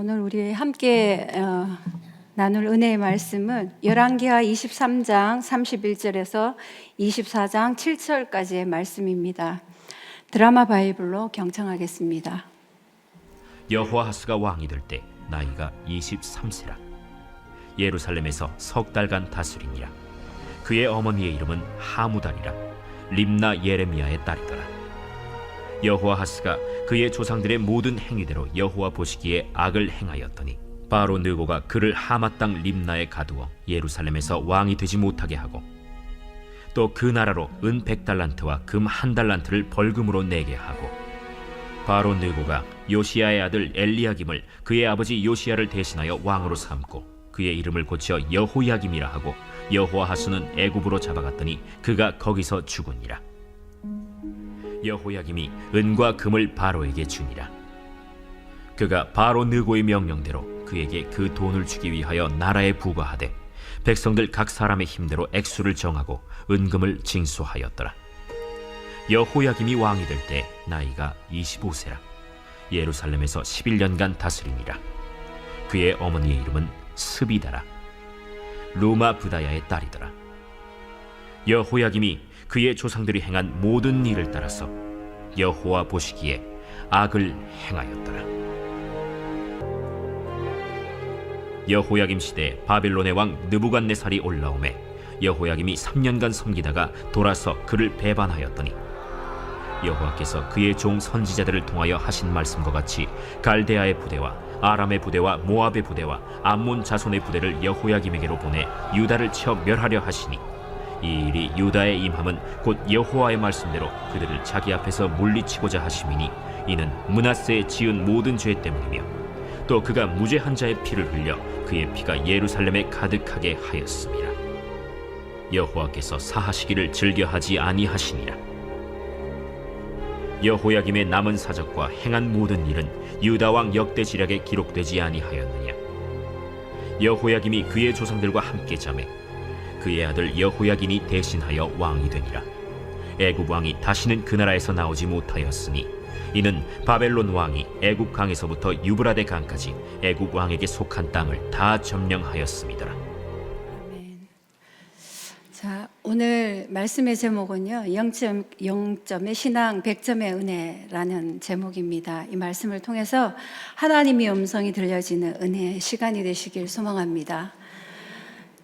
오늘 우리 함께 나눌 은혜의 말씀은 열왕기하 23장 31절에서 24장 7절까지의 말씀입니다. 드라마 바이블로 경청하겠습니다. 여호아하스가 왕이 될 때 나이가 23세라. 예루살렘에서 석 달간 다스리니라. 그의 어머니의 이름은 하무달이라. 림나 예레미야의 딸이더라. 여호아하스가 그의 조상들의 모든 행위대로 여호와 보시기에 악을 행하였더니 바로 느고가 그를 하마 땅 림나에 가두어 예루살렘에서 왕이 되지 못하게 하고 또 그 나라로 은 100달란트와 금 1달란트를 벌금으로 내게 하고 바로 느고가 요시야의 아들 엘리야김을 그의 아버지 요시야를 대신하여 왕으로 삼고 그의 이름을 고쳐 여호야김이라 하고 여호아하스는 애굽으로 잡아갔더니 그가 거기서 죽으니라. 여호야김이 은과 금을 바로에게 주니라. 그가 바로 느고의 명령대로 그에게 그 돈을 주기 위하여 나라에 부과하되 백성들 각 사람의 힘대로 액수를 정하고 은금을 징수하였더라. 여호야김이 왕이 될 때 나이가 25세라. 예루살렘에서 11년간 다스리니라. 그의 어머니의 이름은 스비다라. 루마 부다야의 딸이더라. 여호야김이 그의 조상들이 행한 모든 일을 따라서 여호와 보시기에 악을 행하였더라. 여호야김 시대에 바벨론의 왕 느부갓네살이 올라오매 여호야김이 3년간 섬기다가 돌아서 그를 배반하였더니 여호와께서 그의 종 선지자들을 통하여 하신 말씀과 같이 갈대아의 부대와 아람의 부대와 모압의 부대와 암몬 자손의 부대를 여호야김에게로 보내 유다를 쳐 멸하려 하시니 이 일이 유다의 임함은 곧 여호와의 말씀대로 그들을 자기 앞에서 물리치고자 하심이니 이는 므낫세의 지은 모든 죄 때문이며 또 그가 무죄한 자의 피를 흘려 그의 피가 예루살렘에 가득하게 하였습니다. 여호와께서 사하시기를 즐겨하지 아니하시니라. 여호야김의 남은 사적과 행한 모든 일은 유다 왕 역대지략에 기록되지 아니하였느냐. 여호야김이 그의 조상들과 함께 잠에 그의 아들 여호야긴이 대신하여 왕이 되니라. 애굽 왕이 다시는 그 나라에서 나오지 못하였으니 이는 바벨론 왕이 애굽 강에서부터 유브라데 강까지 애굽 왕에게 속한 땅을 다 점령하였음이더라. 아멘. 자, 오늘 말씀의 제목은요 0점의 신앙 100점의 은혜라는 제목입니다. 이 말씀을 통해서 하나님의 음성이 들려지는 은혜의 시간이 되시길 소망합니다.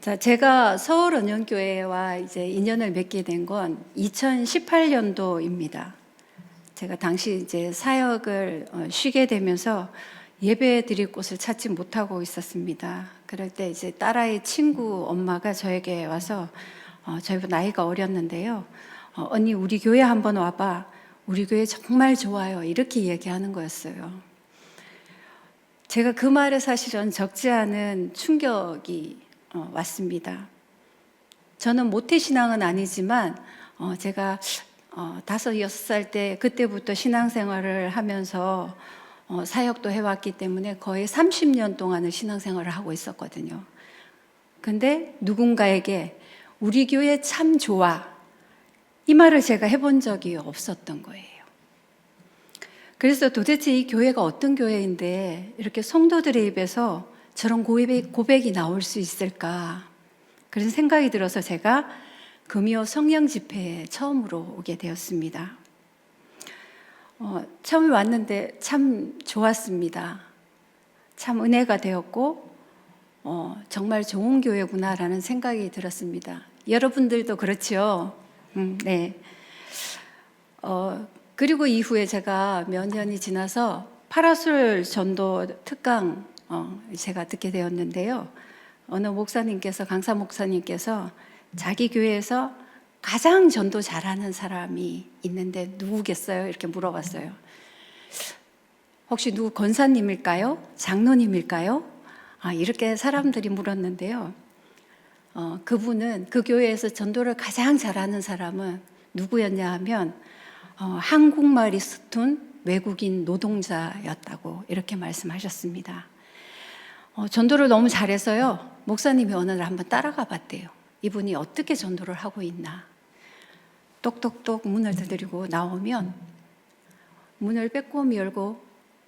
자, 제가 서울언연교회와 이제 인연을 맺게 된 건 2018년도입니다. 제가 당시 이제 사역을 쉬게 되면서 예배 드릴 곳을 찾지 못하고 있었습니다. 그럴 때 이제 딸아이 친구 엄마가 저에게 와서 저희보다 나이가 어렸는데요. 언니 우리 교회 한번 와봐. 우리 교회 정말 좋아요. 이렇게 얘기하는 거였어요. 제가 그 말에 사실은 적지 않은 충격이 왔습니다. 저는 모태신앙은 아니지만 제가 5, 6살 때 그때부터 신앙생활을 하면서 사역도 해왔기 때문에 거의 30년 동안을 신앙생활을 하고 있었거든요. 근데 누군가에게 우리 교회 참 좋아 이 말을 제가 해본 적이 없었던 거예요. 그래서 도대체 이 교회가 어떤 교회인데 이렇게 성도들의 입에서 저런 고백이 나올 수 있을까? 그런 생각이 들어서 제가 금요 성령 집회에 처음으로 오게 되었습니다. 처음에 왔는데 참 좋았습니다. 참 은혜가 되었고 정말 좋은 교회구나라는 생각이 들었습니다. 여러분들도 그렇죠? 네. 그리고 이후에 제가 몇 년이 지나서 파라솔 전도 특강 제가 듣게 되었는데요. 어느 목사님께서 강사 목사님께서 자기 교회에서 가장 전도 잘하는 사람이 있는데 누구겠어요? 이렇게 물어봤어요. 혹시 누구 권사님일까요? 장로님일까요? 이렇게 사람들이 물었는데요. 그분은 그 교회에서 전도를 가장 잘하는 사람은 누구였냐 하면 한국말이 서툰 외국인 노동자였다고 이렇게 말씀하셨습니다. 전도를 너무 잘해서요. 목사님이 어느 날 한번 따라가 봤대요. 이분이 어떻게 전도를 하고 있나. 똑똑똑 문을 두드리고 나오면 문을 빼꼼히 열고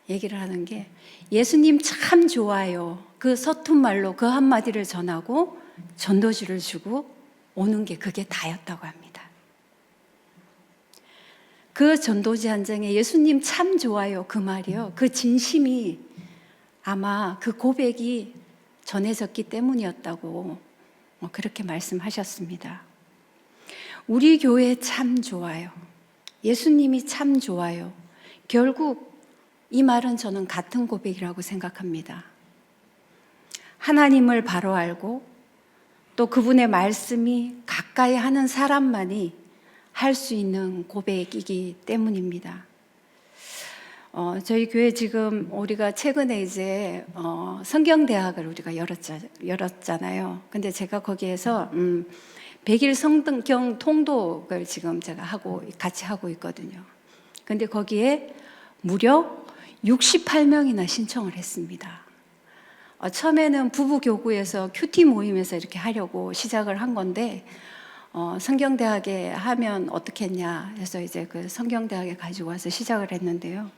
얘기를 하는 게 예수님 참 좋아요. 그 서툰 말로 그 한마디를 전하고 전도지를 주고 오는 게 그게 다였다고 합니다. 그 전도지 한 장에 예수님 참 좋아요 그 말이요. 그 진심이 아마 그 고백이 전해졌기 때문이었다고 그렇게 말씀하셨습니다. 우리 교회 참 좋아요. 예수님이 참 좋아요. 결국 이 말은 저는 같은 고백이라고 생각합니다. 하나님을 바로 알고 또 그분의 말씀이 가까이 하는 사람만이 할 수 있는 고백이기 때문입니다. 저희 교회 지금 우리가 최근에 이제 성경대학을 우리가 열었잖아요. 근데 제가 거기에서 100일 성경 통독을 지금 제가 같이 하고 있거든요. 근데 거기에 무려 68명이나 신청을 했습니다. 처음에는 부부교구에서 큐티 모임에서 이렇게 하려고 시작을 한 건데 성경대학에 하면 어떻겠냐 해서 이제 그 성경대학에 가지고 와서 시작을 했는데요.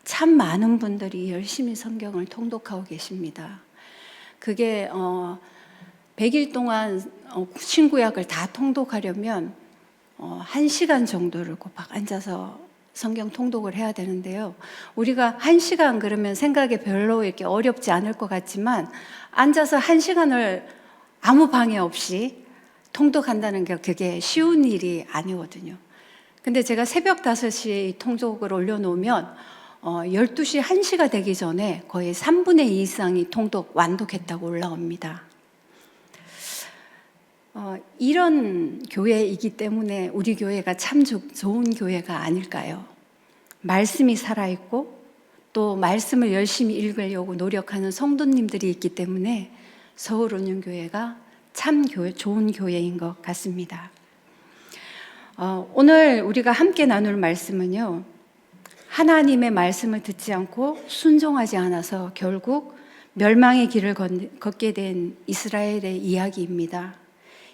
참 많은 분들이 열심히 성경을 통독하고 계십니다. 그게 100일 동안 신구약을 다 통독하려면 1시간 정도를 꼬박 앉아서 성경 통독을 해야 되는데요. 우리가 1시간 그러면 생각에 별로 이렇게 어렵지 않을 것 같지만 앉아서 1시간을 아무 방해 없이 통독한다는 게 그게 쉬운 일이 아니거든요. 근데 제가 새벽 5시에 통독을 올려놓으면 12시 1시가 되기 전에 거의 3분의 2 이상이 통독 완독했다고 올라옵니다. 이런 교회이기 때문에 우리 교회가 참 좋은 교회가 아닐까요? 말씀이 살아있고 또 말씀을 열심히 읽으려고 노력하는 성도님들이 있기 때문에 서울운영교회가 참 좋은 교회인 것 같습니다. 오늘 우리가 함께 나눌 말씀은요, 하나님의 말씀을 듣지 않고 순종하지 않아서 결국 멸망의 길을 걷게 된 이스라엘의 이야기입니다.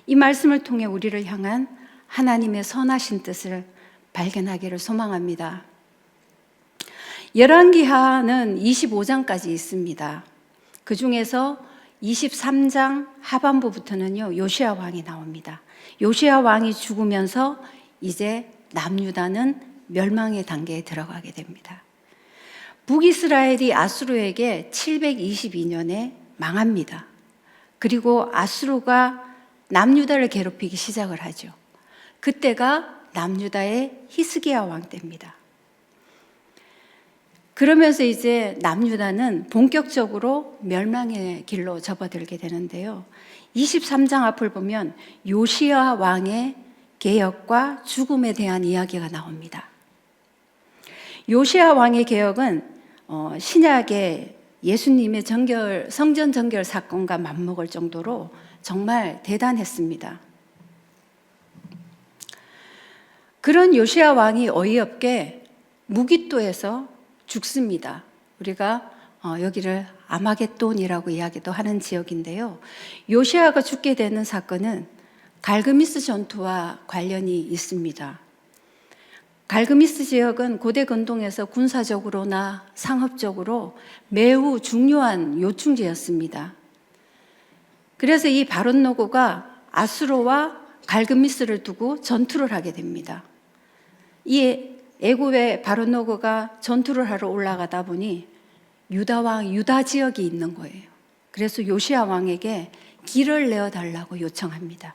이 말씀을 통해 우리를 향한 하나님의 선하신 뜻을 발견하기를 소망합니다. 열왕기하는 25장까지 있습니다. 그 중에서 23장 하반부부터는요, 요시야 왕이 나옵니다. 요시야 왕이 죽으면서 이제 남유다는 멸망의 단계에 들어가게 됩니다. 북이스라엘이 아수르에게 722년에 망합니다. 그리고 아수르가 남유다를 괴롭히기 시작을 하죠. 그때가 남유다의 히스기야 왕 때입니다. 그러면서 이제 남유다는 본격적으로 멸망의 길로 접어들게 되는데요. 23장 앞을 보면 요시야 왕의 개혁과 죽음에 대한 이야기가 나옵니다. 요시야 왕의 개혁은 신약의 예수님의 성전 정결 사건과 맞먹을 정도로 정말 대단했습니다. 그런 요시야 왕이 어이없게 무깃도에서 죽습니다. 우리가 여기를 아마겟돈이라고 이야기도 하는 지역인데요. 요시야가 죽게 되는 사건은 갈그미스 전투와 관련이 있습니다. 갈그미스 지역은 고대 근동에서 군사적으로나 상업적으로 매우 중요한 요충지였습니다. 그래서 이 바롯노고가 아수르와 갈그미스를 두고 전투를 하게 됩니다. 이 애굽의 바롯노고가 전투를 하러 올라가다 보니 유다 지역이 있는 거예요. 그래서 요시야 왕에게 길을 내어달라고 요청합니다.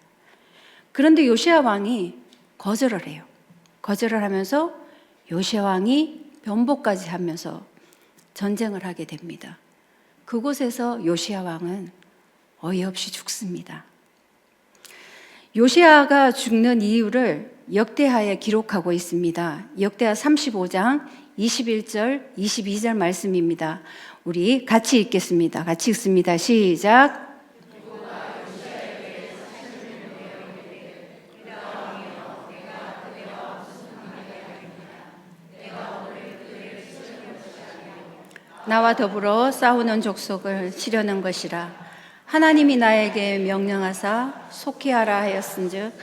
그런데 요시야 왕이 거절을 해요. 거절을 하면서 요시야 왕이 변보까지 하면서 전쟁을 하게 됩니다. 그곳에서 요시야 왕은 어이없이 죽습니다. 요시야가 죽는 이유를 역대하에 기록하고 있습니다. 역대하 35장 21절, 22절 말씀입니다. 우리 같이 읽겠습니다. 같이 읽습니다. 시작. 나와 더불어 싸우는 족속을 치려는 것이라. 하나님이 나에게 명령하사 속히 하라 하였은즉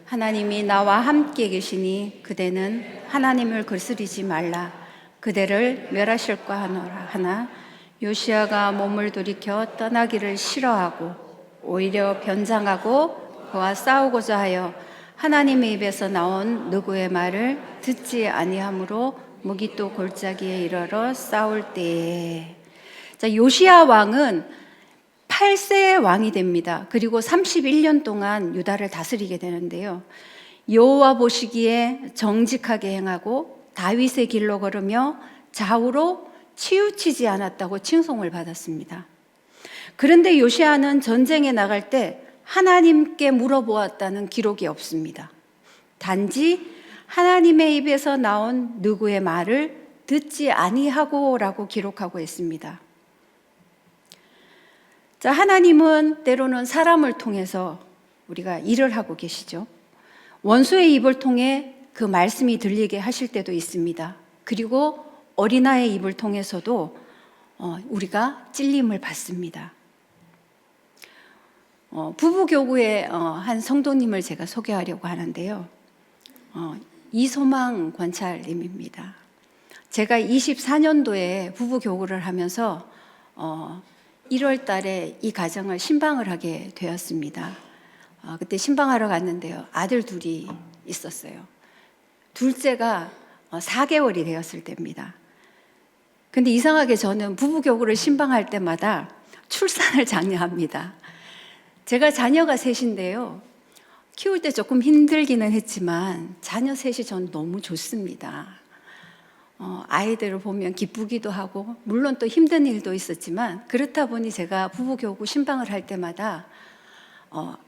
하나님이 나와 함께 계시니 그대는 하나님을 거스리지 말라. 그대를 멸하실까 하나 요시야가 몸을 돌이켜 떠나기를 싫어하고 오히려 변장하고 그와 싸우고자 하여 하나님의 입에서 나온 누구의 말을 듣지 아니하므로 무기또 골짜기에 이르러 싸울 때에. 자, 요시야 왕은 8세의 왕이 됩니다. 그리고 31년 동안 유다를 다스리게 되는데요. 여호와 보시기에 정직하게 행하고 다윗의 길로 걸으며 좌우로 치우치지 않았다고 칭송을 받았습니다. 그런데 요시야는 전쟁에 나갈 때 하나님께 물어보았다는 기록이 없습니다. 단지 하나님의 입에서 나온 누구의 말을 듣지 아니하고라고 기록하고 있습니다. 자, 하나님은 때로는 사람을 통해서 우리가 일을 하고 계시죠. 원수의 입을 통해 그 말씀이 들리게 하실 때도 있습니다. 그리고 어린아이의 입을 통해서도 우리가 찔림을 받습니다. 부부교구의 한 성도님을 제가 소개하려고 하는데요. 이소망 권찰님입니다. 제가 24년도에 부부교구를 하면서 1월 달에 이 가정을 신방을 하게 되었습니다. 그때 신방하러 갔는데요. 아들 둘이 있었어요. 둘째가 4개월이 되었을 때입니다. 근데 이상하게 저는 부부교구를 신방할 때마다 출산을 장려합니다. 제가 자녀가 셋인데요. 키울 때 조금 힘들기는 했지만 자녀 셋이 전 너무 좋습니다. 아이들을 보면 기쁘기도 하고 물론 또 힘든 일도 있었지만 그렇다 보니 제가 부부교구 신방을 할 때마다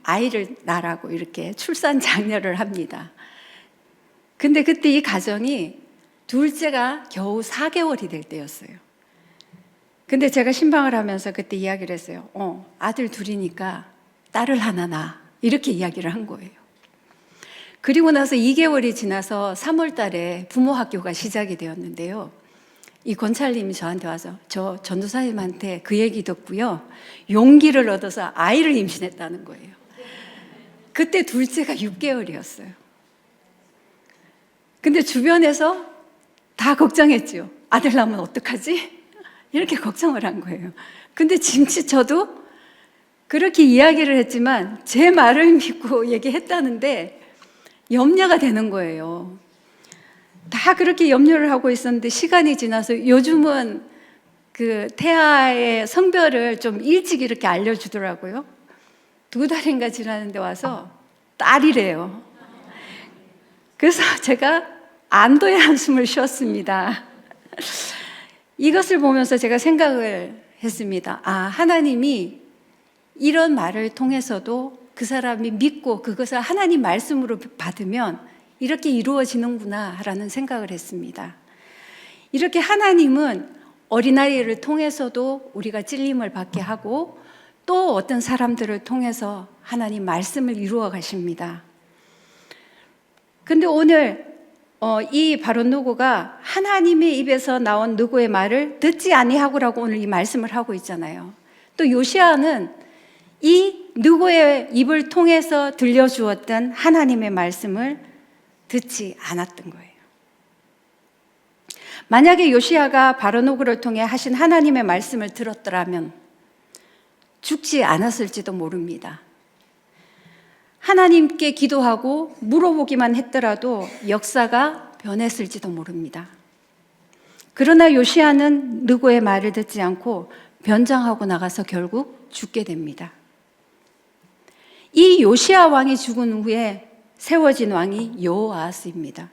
아이를 낳으라고 이렇게 출산 장려를 합니다. 근데 그때 이 가정이 둘째가 겨우 4개월이 될 때였어요. 근데 제가 신방을 하면서 그때 이야기를 했어요. 아들 둘이니까 딸을 하나 낳아. 이렇게 이야기를 한 거예요. 그리고 나서 2개월이 지나서 3월 달에 부모 학교가 시작이 되었는데요. 이 권찰님이 저한테 와서 저 전도사님한테 그 얘기 듣고요. 용기를 얻어서 아이를 임신했다는 거예요. 그때 둘째가 6개월이었어요. 근데 주변에서 다 걱정했죠. 아들 낳으면 어떡하지? 이렇게 걱정을 한 거예요. 근데 진짜 저도 그렇게 이야기를 했지만 제 말을 믿고 얘기했다는데 염려가 되는 거예요. 다 그렇게 염려를 하고 있었는데 시간이 지나서 요즘은 그 태아의 성별을 좀 일찍 이렇게 알려주더라고요. 2달인가 지났는데 와서 딸이래요. 그래서 제가 안도의 한숨을 쉬었습니다. 이것을 보면서 제가 생각을 했습니다. 하나님이 이런 말을 통해서도 그 사람이 믿고 그것을 하나님 말씀으로 받으면 이렇게 이루어지는구나 라는 생각을 했습니다. 이렇게 하나님은 어린아이를 통해서도 우리가 찔림을 받게 하고 또 어떤 사람들을 통해서 하나님 말씀을 이루어 가십니다. 근데 오늘 이 바로 누구가 하나님의 입에서 나온 누구의 말을 듣지 아니하고라고 오늘 이 말씀을 하고 있잖아요. 또 요시야는 이 누구의 입을 통해서 들려주었던 하나님의 말씀을 듣지 않았던 거예요. 만약에 요시야가 바로누구를 통해 하신 하나님의 말씀을 들었더라면 죽지 않았을지도 모릅니다. 하나님께 기도하고 물어보기만 했더라도 역사가 변했을지도 모릅니다. 그러나 요시야는 누구의 말을 듣지 않고 변장하고 나가서 결국 죽게 됩니다. 이 요시야 왕이 죽은 후에 세워진 왕이 여호아하스입니다.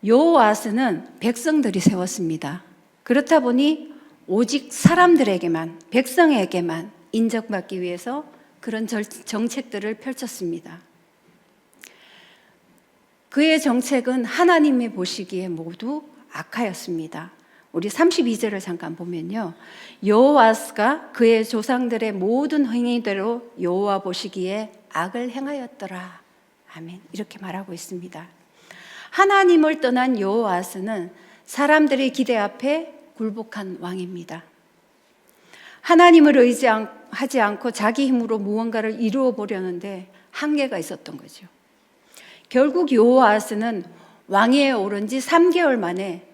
여호아하스는 백성들이 세웠습니다. 그렇다 보니 오직 사람들에게만, 백성에게만 인정받기 위해서 그런 정책들을 펼쳤습니다. 그의 정책은 하나님이 보시기에 모두 악하였습니다. 우리 32절을 잠깐 보면요. 여호아스가 그의 조상들의 모든 행위대로 여호와 보시기에 악을 행하였더라. 아멘. 이렇게 말하고 있습니다. 하나님을 떠난 여호아스는 사람들의 기대 앞에 굴복한 왕입니다. 하나님을 의지하지 않고 자기 힘으로 무언가를 이루어 보려는데 한계가 있었던 거죠. 결국 여호아스는 왕위에 오른 지 3개월 만에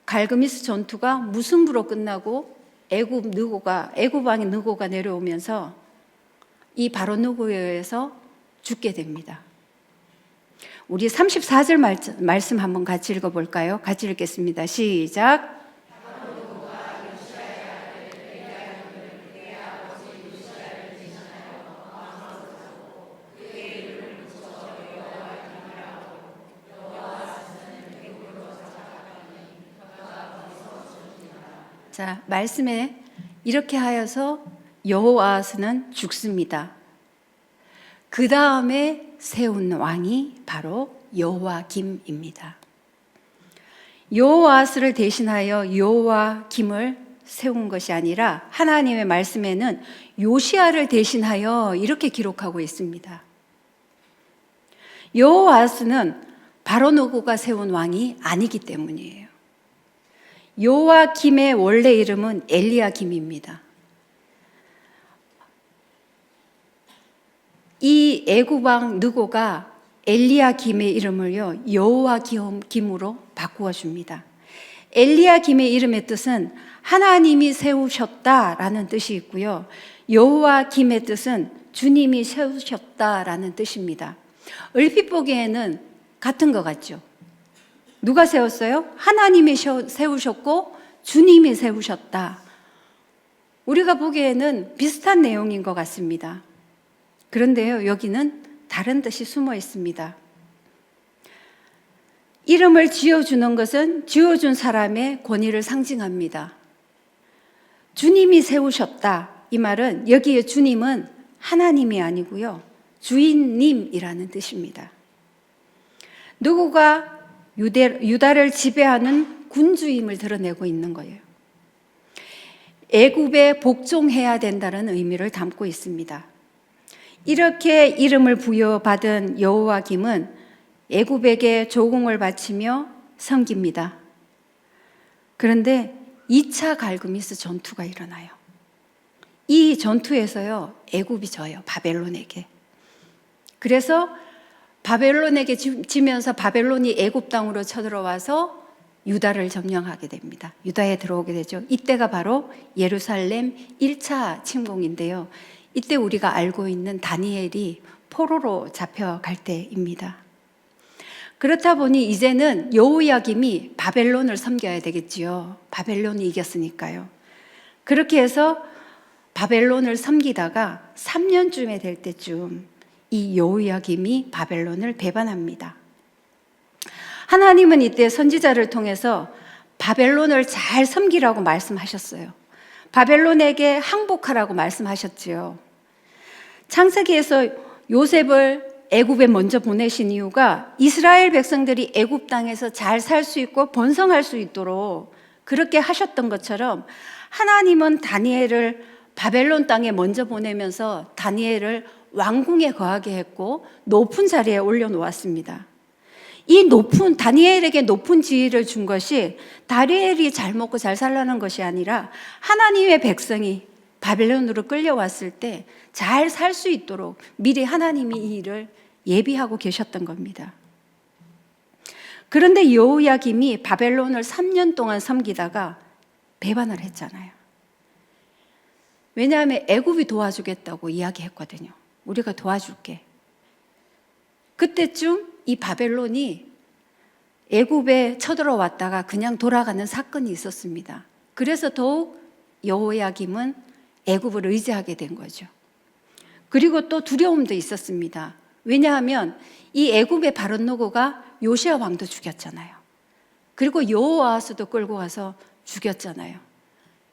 갈그미스 전투가 무승부로 끝나고 애굽왕의 느고가 내려오면서 이 바로 느고에 의해서 죽게 됩니다. 우리 34절 말씀 한번 같이 읽어볼까요? 같이 읽겠습니다. 시작. 자, 말씀에 이렇게 하여서 여호아스는 죽습니다. 그 다음에 세운 왕이 바로 여호야김입니다. 여호아스를 대신하여 여호야김을 세운 것이 아니라 하나님의 말씀에는 요시야를 대신하여 이렇게 기록하고 있습니다. 여호아스는 바로 느고가 세운 왕이 아니기 때문이에요. 여호야김의 원래 이름은 엘리야김입니다. 이 애굽왕 느고가 엘리야김의 이름을요 여호야김으로 바꾸어 줍니다. 엘리야김의 이름의 뜻은 하나님이 세우셨다라는 뜻이 있고요. 여호야김의 뜻은 주님이 세우셨다라는 뜻입니다. 얼핏 보기에는 같은 것 같죠. 누가 세웠어요? 하나님이 세우셨고 주님이 세우셨다. 우리가 보기에는 비슷한 내용인 것 같습니다. 그런데요, 여기는 다른 뜻이 숨어 있습니다. 이름을 지어주는 것은 지어준 사람의 권위를 상징합니다. 주님이 세우셨다. 이 말은 여기에 주님은 하나님이 아니고요, 주인님이라는 뜻입니다. 누구가 유다를 지배하는 군주임을 드러내고 있는 거예요. 애굽에 복종해야 된다는 의미를 담고 있습니다. 이렇게 이름을 부여받은 여호야김은 애굽에게 조공을 바치며 섬깁니다. 그런데 2차 갈그미스 전투가 일어나요. 이 전투에서요, 애굽이 져요, 바벨론에게. 그래서 바벨론에게 지면서 바벨론이 애굽 땅으로 쳐들어와서 유다를 점령하게 됩니다. 유다에 들어오게 되죠. 이때가 바로 예루살렘 1차 침공인데요. 이때 우리가 알고 있는 다니엘이 포로로 잡혀갈 때입니다. 그렇다 보니 이제는 여호야김이 바벨론을 섬겨야 되겠지요. 바벨론이 이겼으니까요. 그렇게 해서 바벨론을 섬기다가 3년쯤에 될 때쯤 이 여호야김이 바벨론을 배반합니다. 하나님은 이때 선지자를 통해서 바벨론을 잘 섬기라고 말씀하셨어요. 바벨론에게 항복하라고 말씀하셨지요. 창세기에서 요셉을 애굽에 먼저 보내신 이유가 이스라엘 백성들이 애굽 땅에서 잘 살 수 있고 번성할 수 있도록 그렇게 하셨던 것처럼 하나님은 다니엘을 바벨론 땅에 먼저 보내면서 다니엘을 왕궁에 거하게 했고 높은 자리에 올려놓았습니다. 이 다니엘에게 높은 지위를 준 것이 다니엘이 잘 먹고 잘 살라는 것이 아니라 하나님의 백성이 바벨론으로 끌려왔을 때 잘 살 수 있도록 미리 하나님이 이 일을 예비하고 계셨던 겁니다. 그런데 여호야김이 바벨론을 3년 동안 섬기다가 배반을 했잖아요. 왜냐하면 애굽이 도와주겠다고 이야기했거든요. 우리가 도와줄게. 그때쯤 이 바벨론이 애굽에 쳐들어왔다가 그냥 돌아가는 사건이 있었습니다. 그래서 더욱 여호야김은 애굽을 의지하게 된 거죠. 그리고 또 두려움도 있었습니다. 왜냐하면 이 애굽의 바로 느고가 요시야 왕도 죽였잖아요. 그리고 여호아스도 끌고 가서 죽였잖아요.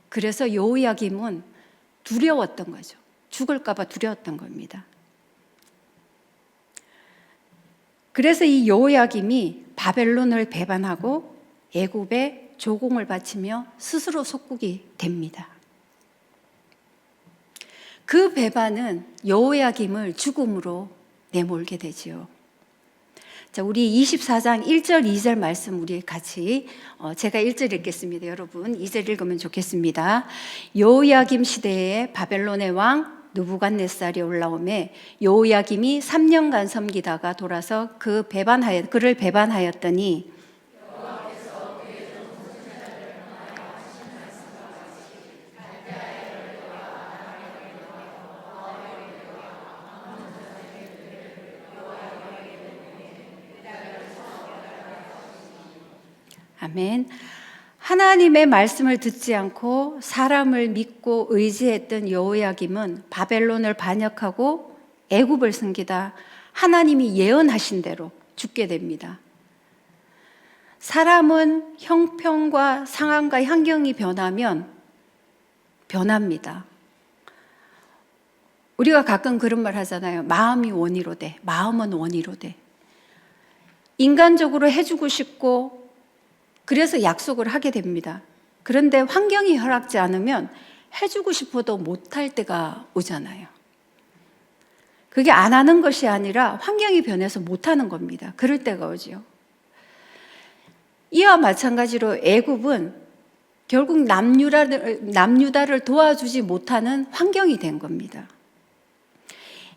그래서 여호야김은 두려웠던 거죠. 죽을까 봐 두려웠던 겁니다. 그래서 이 여호야김이 바벨론을 배반하고 애굽에 조공을 바치며 스스로 속국이 됩니다. 그 배반은 여호야김을 죽음으로 내몰게 되지요. 자, 우리 24장 1절 2절 말씀 우리 같이 제가 1절 읽겠습니다. 여러분 2절 읽으면 좋겠습니다. 여호야김 시대에 바벨론의 왕 느부갓네살이 올라오매 여호야김이 3년간 섬기다가 돌아서 그를 배반하였더니 아멘. 하나님의 말씀을 듣지 않고 사람을 믿고 의지했던 여호야김은 바벨론을 반역하고 애굽을 섬기다 하나님이 예언하신 대로 죽게 됩니다. 사람은 형편과 상황과 환경이 변하면 변합니다. 우리가 가끔 그런 말 하잖아요. 마음이 원이로 돼. 마음은 원이로 돼. 인간적으로 해주고 싶고 그래서 약속을 하게 됩니다. 그런데 환경이 허락지 않으면 해주고 싶어도 못할 때가 오잖아요. 그게 안 하는 것이 아니라 환경이 변해서 못하는 겁니다. 그럴 때가 오죠. 이와 마찬가지로 애굽은 결국 남유다를 도와주지 못하는 환경이 된 겁니다.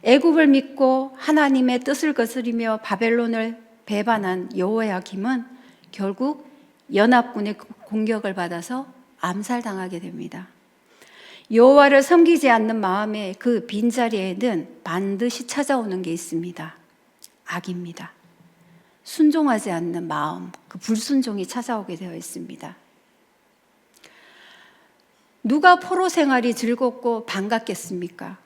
애굽을 믿고 하나님의 뜻을 거스리며 바벨론을 배반한 여호야김은 결국 연합군의 공격을 받아서 암살당하게 됩니다. 여호와를 섬기지 않는 마음의 그 빈자리에는 반드시 찾아오는 게 있습니다. 악입니다. 순종하지 않는 마음, 그 불순종이 찾아오게 되어 있습니다. 누가 포로 생활이 즐겁고 반갑겠습니까?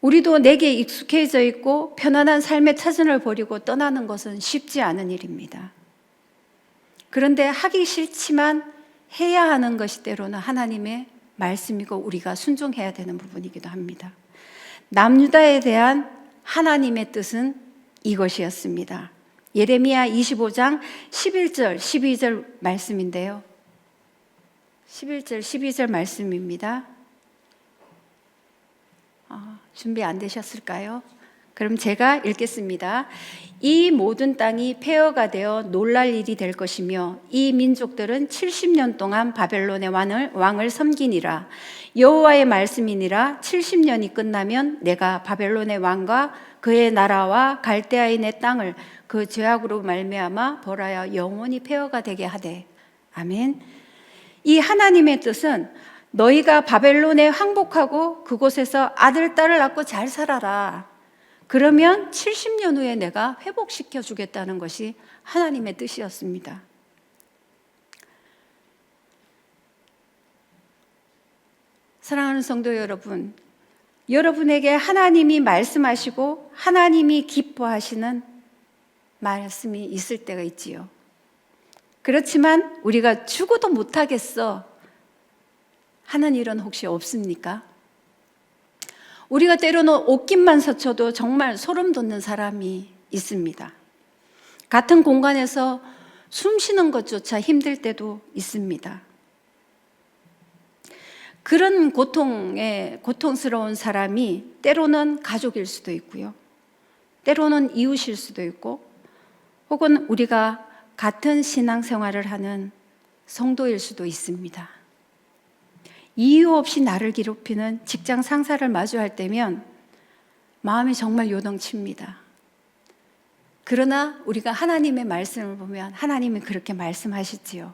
우리도 내게 익숙해져 있고 편안한 삶의 터전을 버리고 떠나는 것은 쉽지 않은 일입니다. 그런데 하기 싫지만 해야 하는 것이 때로는 하나님의 말씀이고 우리가 순종해야 되는 부분이기도 합니다. 남유다에 대한 하나님의 뜻은 이것이었습니다. 예레미야 25장 11절, 12절 말씀인데요. 11절, 12절 말씀입니다. 준비 안 되셨을까요? 그럼 제가 읽겠습니다. 이 모든 땅이 폐허가 되어 놀랄 일이 될 것이며 이 민족들은 70년 동안 바벨론의 왕을 섬기니라. 여호와의 말씀이니라. 70년이 끝나면 내가 바벨론의 왕과 그의 나라와 갈대아인의 땅을 그 죄악으로 말미암아 벌하여 영원히 폐허가 되게 하되. 아멘. 이 하나님의 뜻은 너희가 바벨론에 항복하고 그곳에서 아들, 딸을 낳고 잘 살아라. 그러면 70년 후에 내가 회복시켜 주겠다는 것이 하나님의 뜻이었습니다. 사랑하는 성도 여러분, 여러분에게 하나님이 말씀하시고 하나님이 기뻐하시는 말씀이 있을 때가 있지요. 그렇지만 우리가 죽어도 못하겠어 하는 일은 혹시 없습니까? 우리가 때로는 옷깃만 스쳐도 정말 소름 돋는 사람이 있습니다. 같은 공간에서 숨 쉬는 것조차 힘들 때도 있습니다. 그런 고통스러운 사람이 때로는 가족일 수도 있고요. 때로는 이웃일 수도 있고 혹은 우리가 같은 신앙생활을 하는 성도일 수도 있습니다. 이유 없이 나를 괴롭히는 직장 상사를 마주할 때면 마음이 정말 요동칩니다. 그러나 우리가 하나님의 말씀을 보면 하나님이 그렇게 말씀하시지요.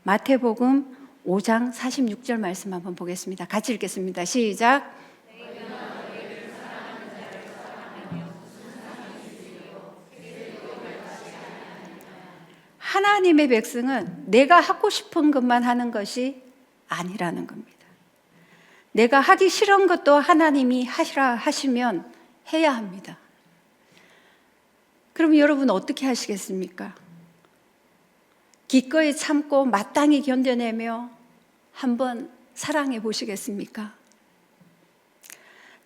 마태복음 5장 46절 말씀 한번 보겠습니다. 같이 읽겠습니다. 시작. 하나님의 백성은 내가 하고 싶은 것만 하는 것이 아니라는 겁니다. 내가 하기 싫은 것도 하나님이 하시라 하시면 해야 합니다. 그럼 여러분 어떻게 하시겠습니까? 기꺼이 참고 마땅히 견뎌내며 한번 사랑해 보시겠습니까?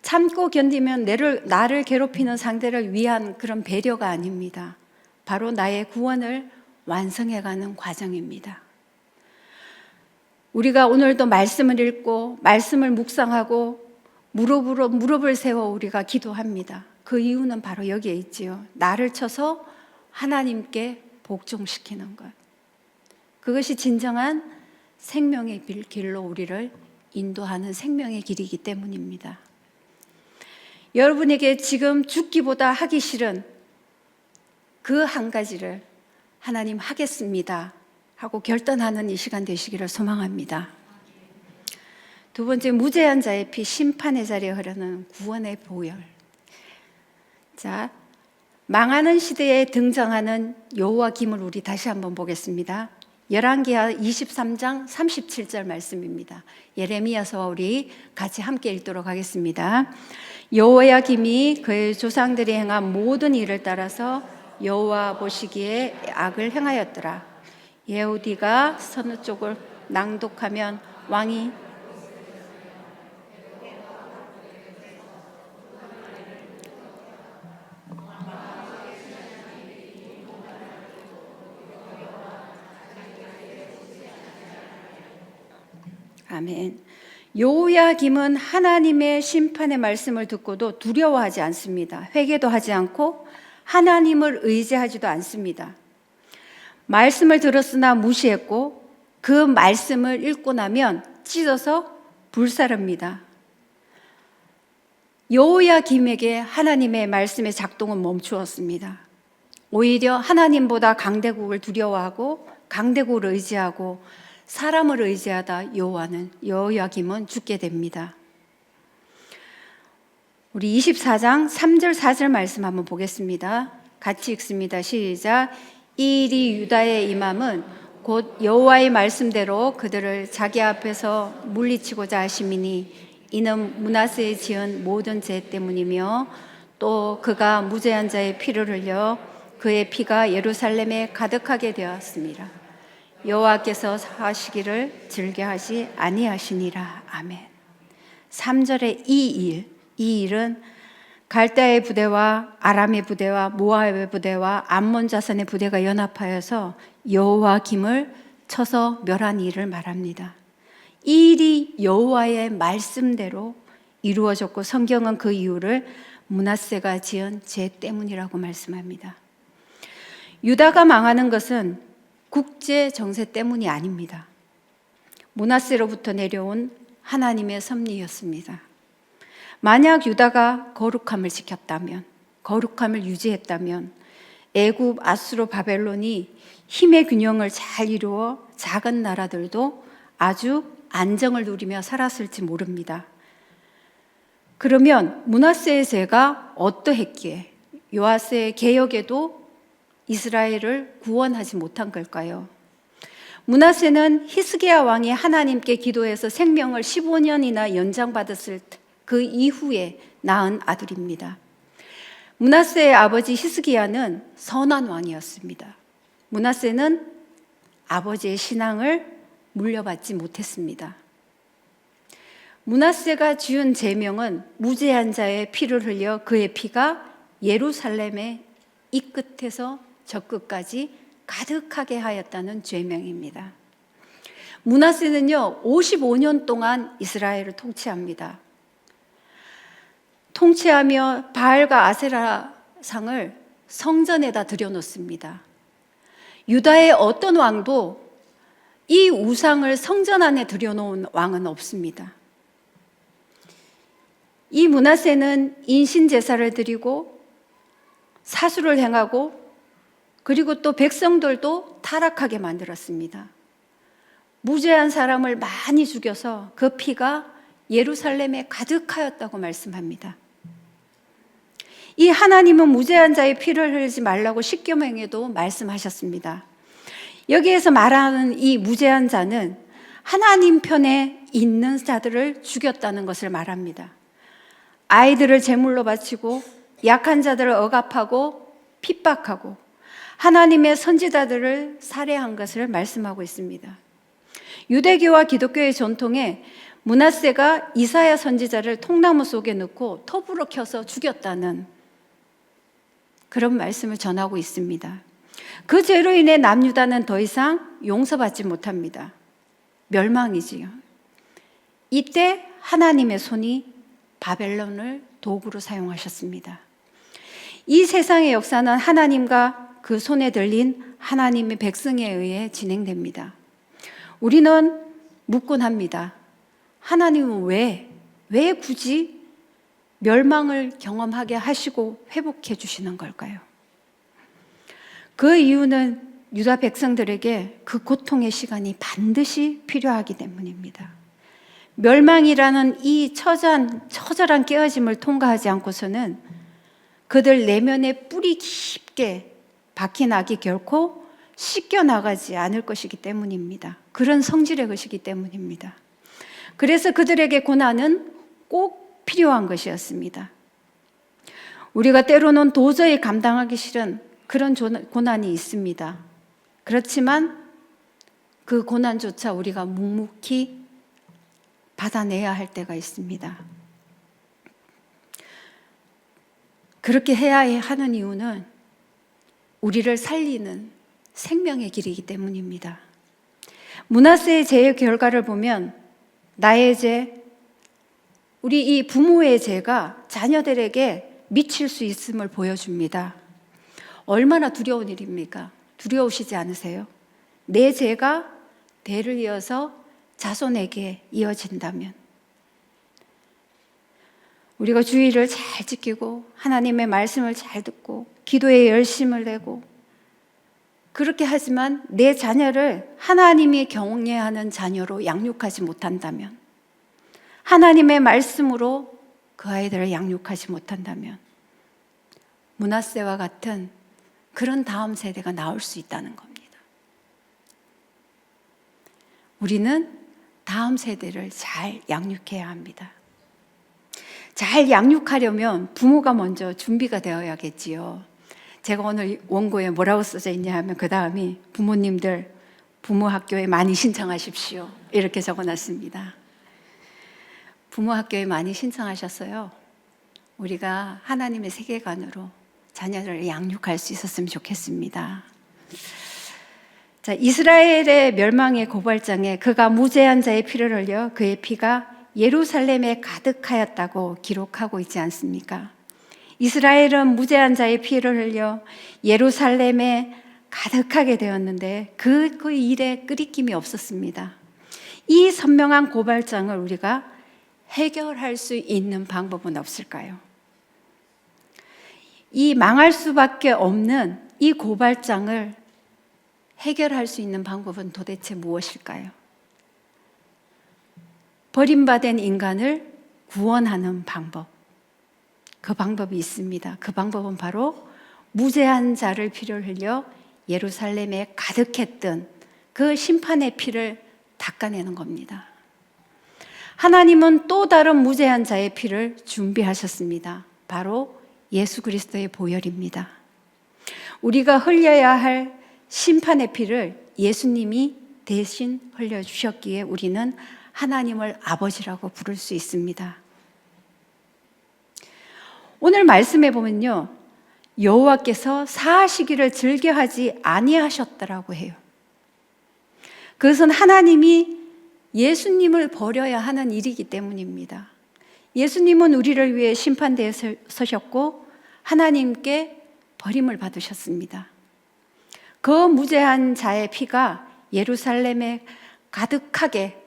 참고 견디면 나를 괴롭히는 상대를 위한 그런 배려가 아닙니다. 바로 나의 구원을 완성해가는 과정입니다. 우리가 오늘도 말씀을 읽고 말씀을 묵상하고 무릎으로 무릎을 세워 우리가 기도합니다. 그 이유는 바로 여기에 있지요. 나를 쳐서 하나님께 복종시키는 것. 그것이 진정한 생명의 길로 우리를 인도하는 생명의 길이기 때문입니다. 여러분에게 지금 죽기보다 하기 싫은 그 한 가지를 하나님 하겠습니다 하고 결단하는 이 시간 되시기를 소망합니다. 두 번째, 무죄한 자의 피 심판의 자리에 흐르는 구원의 보혈. 자, 망하는 시대에 등장하는 여호와김을 우리 다시 한번 보겠습니다. 열왕기하 23장 37절 말씀입니다. 예레미야서와 우리 같이 함께 읽도록 하겠습니다. 여호야김이 그의 조상들이 행한 모든 일을 따라서 여호와 보시기에 악을 행하였더라. 예후디가 서느 쪽을 낭독하면 왕이 아멘. 여호야김은 하나님의 심판의 말씀을 듣고도 두려워하지 않습니다. 회개도 하지 않고 하나님을 의지하지도 않습니다. 말씀을 들었으나 무시했고 그 말씀을 읽고 나면 찢어서 불사릅니다. 여호야김에게 하나님의 말씀의 작동은 멈추었습니다. 오히려 하나님보다 강대국을 두려워하고 강대국을 의지하고 사람을 의지하다 여호야김은 죽게 됩니다. 우리 24장 3절 4절 말씀 한번 보겠습니다. 같이 읽습니다. 시작. 이 일이 유다에 임함은 곧 여호와의 말씀대로 그들을 자기 앞에서 물리치고자 하심이니 이는 므낫세에 지은 모든 죄 때문이며 또 그가 무죄한 자의 피를 흘려 그의 피가 예루살렘에 가득하게 되었습니다. 여호와께서 하시기를 즐겨하지 아니하시니라. 아멘. 3절의 이 일은 갈대아의 부대와 아람의 부대와 모압의 부대와 암몬 자손의 부대가 연합하여서 여호야김을 쳐서 멸한 일을 말합니다. 이 일이 여호와의 말씀대로 이루어졌고 성경은 그 이유를 므낫세가 지은 죄 때문이라고 말씀합니다. 유다가 망하는 것은 국제 정세 때문이 아닙니다. 므낫세로부터 내려온 하나님의 섭리였습니다. 만약 유다가 거룩함을 지켰다면, 거룩함을 유지했다면 애굽, 아수르, 바벨론이 힘의 균형을 잘 이루어 작은 나라들도 아주 안정을 누리며 살았을지 모릅니다. 그러면 므낫세의 죄가 어떠했기에 요아스의 개혁에도 이스라엘을 구원하지 못한 걸까요? 므낫세는 히스기야 왕이 하나님께 기도해서 생명을 15년이나 연장받았을 그 이후에 낳은 아들입니다. 므낫세의 아버지 히스기야는 선한 왕이었습니다. 므낫세는 아버지의 신앙을 물려받지 못했습니다. 므낫세가 지은 죄명은 무죄한 자의 피를 흘려 그의 피가 예루살렘의 이 끝에서 저 끝까지 가득하게 하였다는 죄명입니다. 므낫세는요 55년 동안 이스라엘을 통치합니다. 통치하며 바알과 아세라 상을 성전에다 들여놓습니다. 유다의 어떤 왕도 이 우상을 성전 안에 들여놓은 왕은 없습니다. 이 므낫세는 인신제사를 드리고 사수를 행하고 그리고 또 백성들도 타락하게 만들었습니다. 무죄한 사람을 많이 죽여서 그 피가 예루살렘에 가득하였다고 말씀합니다. 이 하나님은 무죄한 자의 피를 흘리지 말라고 십계명에도 말씀하셨습니다. 여기에서 말하는 이 무죄한 자는 하나님 편에 있는 자들을 죽였다는 것을 말합니다. 아이들을 제물로 바치고 약한 자들을 억압하고 핍박하고 하나님의 선지자들을 살해한 것을 말씀하고 있습니다. 유대교와 기독교의 전통에 므낫세가 이사야 선지자를 통나무 속에 넣고 톱으로 켜서 죽였다는 그런 말씀을 전하고 있습니다. 그 죄로 인해 남유다는 더 이상 용서받지 못합니다. 멸망이지요. 이때 하나님의 손이 바벨론을 도구로 사용하셨습니다. 이 세상의 역사는 하나님과 그 손에 들린 하나님의 백성에 의해 진행됩니다. 우리는 묻곤 합니다. 하나님은 왜 굳이 멸망을 경험하게 하시고 회복해 주시는 걸까요? 그 이유는 유다 백성들에게 그 고통의 시간이 반드시 필요하기 때문입니다. 멸망이라는 이 처절한 깨어짐을 통과하지 않고서는 그들 내면에 뿌리 깊게 박힌 악이 결코 씻겨나가지 않을 것이기 때문입니다. 그런 성질의 것이기 때문입니다. 그래서 그들에게 고난은 꼭 필요한 것이었습니다. 우리가 때로는 도저히 감당하기 싫은 그런 고난이 있습니다. 그렇지만 그 고난조차 우리가 묵묵히 받아내야 할 때가 있습니다. 그렇게 해야 하는 이유는 우리를 살리는 생명의 길이기 때문입니다. 므낫세의 죄의 결과를 보면 나의 죄, 우리 이 부모의 죄가 자녀들에게 미칠 수 있음을 보여줍니다. 얼마나 두려운 일입니까? 두려우시지 않으세요? 내 죄가 대를 이어서 자손에게 이어진다면, 우리가 주의를 잘 지키고 하나님의 말씀을 잘 듣고 기도에 열심을 내고 그렇게 하지만 내 자녀를 하나님이 경외하는 자녀로 양육하지 못한다면, 하나님의 말씀으로 그 아이들을 양육하지 못한다면 므낫세와 같은 그런 다음 세대가 나올 수 있다는 겁니다. 우리는 다음 세대를 잘 양육해야 합니다. 잘 양육하려면 부모가 먼저 준비가 되어야겠지요. 제가 오늘 원고에 뭐라고 써져 있냐 하면 그 다음이 부모님들 부모 학교에 많이 신청하십시오 이렇게 적어놨습니다. 부모 학교에 많이 신청하셨어요. 우리가 하나님의 세계관으로 자녀를 양육할 수 있었으면 좋겠습니다. 자, 이스라엘의 멸망의 고발장에 그가 무죄한 자의 피를 흘려 그의 피가 예루살렘에 가득하였다고 기록하고 있지 않습니까? 이스라엘은 무죄한 자의 피를 흘려 예루살렘에 가득하게 되었는데 그 일에 끄리낌이 없었습니다. 이 선명한 고발장을 우리가 해결할 수 있는 방법은 없을까요? 이 망할 수밖에 없는 이 고발장을 해결할 수 있는 방법은 도대체 무엇일까요? 버림받은 인간을 구원하는 방법. 그 방법이 있습니다. 그 방법은 바로 무죄한 자를 피를 흘려 예루살렘에 가득했던 그 심판의 피를 닦아내는 겁니다. 하나님은 또 다른 무죄한 자의 피를 준비하셨습니다. 바로 예수 그리스도의 보혈입니다. 우리가 흘려야 할 심판의 피를 예수님이 대신 흘려주셨기에 우리는 하나님을 아버지라고 부를 수 있습니다. 오늘 말씀에 보면요, 여호와께서 사하시기를 즐겨하지 아니하셨더라고 해요. 그것은 하나님이 예수님을 버려야 하는 일이기 때문입니다. 예수님은 우리를 위해 심판대에 서셨고 하나님께 버림을 받으셨습니다. 그 무죄한 자의 피가 예루살렘에 가득하게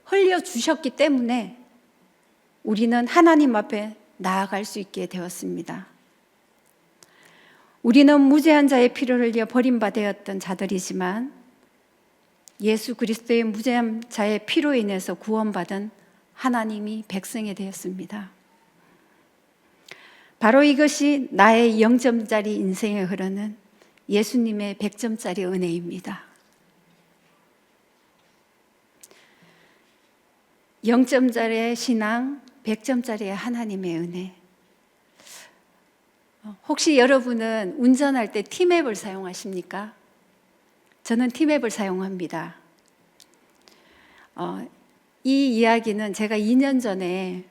흘려주셨기 때문에 우리는 하나님 앞에 나아갈 수 있게 되었습니다. 우리는 무죄한 자의 피를 흘려 버림받았던 자들이지만 예수 그리스도의 무죄한 자의 피로 인해서 구원받은 하나님이 백성이 되었습니다. 바로 이것이 나의 0점짜리 인생에 흐르는 예수님의 100점짜리 은혜입니다. 0점짜리의 신앙, 100점짜리의 하나님의 은혜. 혹시 여러분은 운전할 때 티맵을 사용하십니까? 저는 티맵을 사용합니다. 이 이야기는 제가 2년 전에